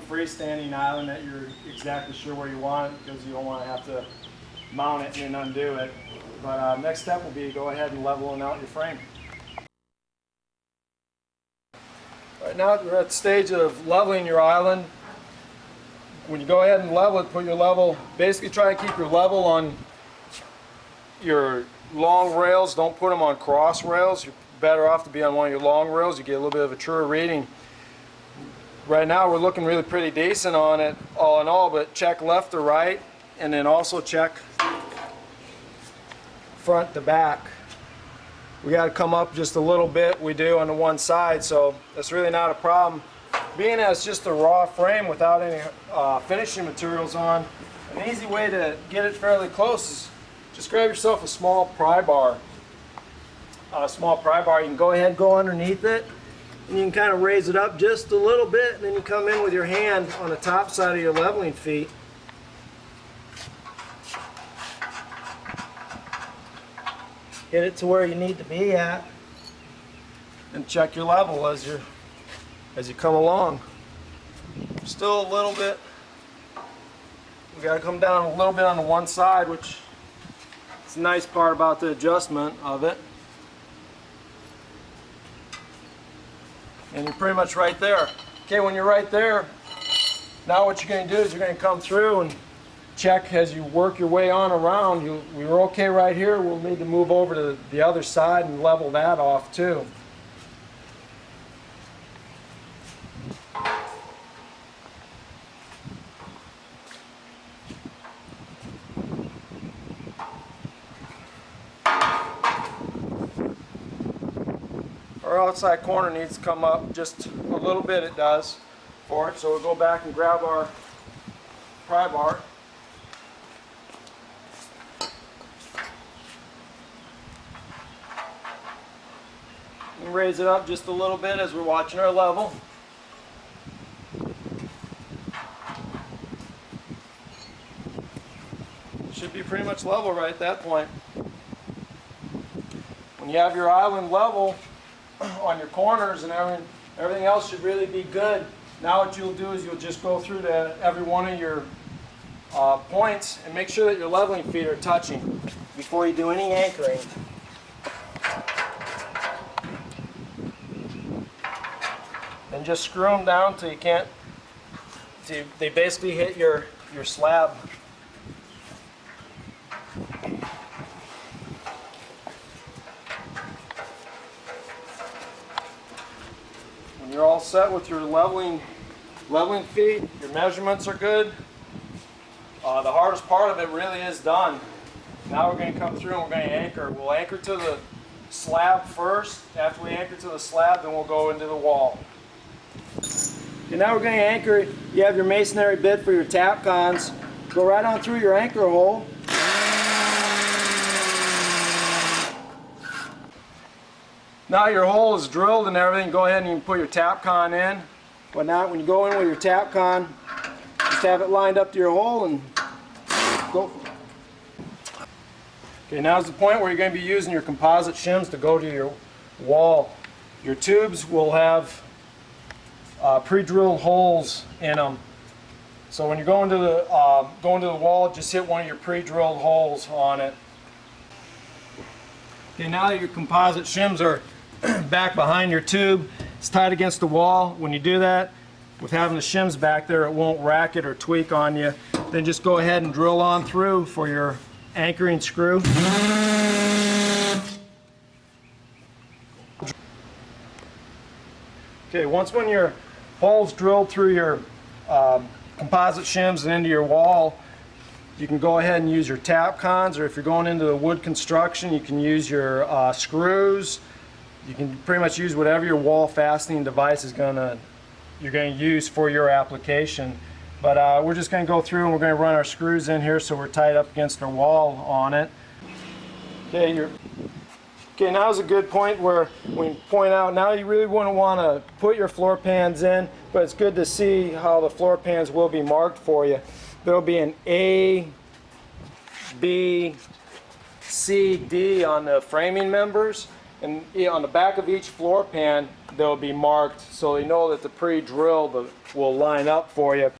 freestanding island that you're exactly sure where you want it, because you don't want to have to mount it and then undo it. But next step will be go ahead and leveling out your frame. Right now we're at the stage of leveling your island. When you go ahead and level it, put your level, basically try to keep your level on your long rails. Don't put them on cross rails. You're better off to be on one of your long rails. You get a little bit of a truer reading. Right now we're looking really pretty decent on it all in all, but check left to right, and then also check front to back. We got to come up just a little bit, we do on the one side, so that's really not a problem. Being as just a raw frame without any finishing materials on, an easy way to get it fairly close is just grab yourself a small pry bar. You can go ahead and go underneath it, and you can kind of raise it up just a little bit, and then you come in with your hand on the top side of your leveling feet. Get it to where you need to be at, and check your level as you come along. Still a little bit. We got to come down a little bit on the one side, which is the nice part about the adjustment of it. And you're pretty much right there. Okay, when you're right there, now what you're going to do is you're going to come through and check as you work your way on around. We were okay right here. We'll need to move over to the other side and level that off too. Our outside corner needs to come up just a little bit, it does, for it. So we'll go back and grab our pry bar. And raise it up just a little bit as we're watching our level. Should be pretty much level right at that point. When you have your island level on your corners and everything else should really be good. Now what you'll do is you'll just go through to every one of your points and make sure that your leveling feet are touching before you do any anchoring. And just screw them down till you can't, till they basically hit your slab. When you're all set with your leveling feet, your measurements are good. The hardest part of it really is done. Now we're going to come through and we're going to anchor. We'll anchor to the slab first. After we anchor to the slab, then we'll go into the wall. Okay, now we're going to anchor. You have your masonry bit for your tap cons. Go right on through your anchor hole. Now your hole is drilled and everything, go ahead and you can put your tap con in. But now when you go in with your tap con, just have it lined up to your hole and go. Okay, now's the point where you're going to be using your composite shims to go to your wall. Your tubes will have pre-drilled holes in them. So when you're going to the wall, just hit one of your pre-drilled holes on it. Okay, now that your composite shims are back behind your tube, it's tight against the wall. When you do that, with having the shims back there, it won't rack it or tweak on you. Then just go ahead and drill on through for your anchoring screw. Okay, when your hole's drilled through your composite shims and into your wall, you can go ahead and use your tap cons, or if you're going into the wood construction, you can use your screws. You can pretty much use whatever your wall fastening device is you're going to use for your application. But we're just going to go through and we're going to run our screws in here so we're tied up against our wall on it. Okay, now's a good point where we point out, now you really wouldn't want to put your floor pans in, but it's good to see how the floor pans will be marked for you. There'll be an A, B, C, D on the framing members, and on the back of each floor pan they'll be marked so they know that the pre-drill will line up for you.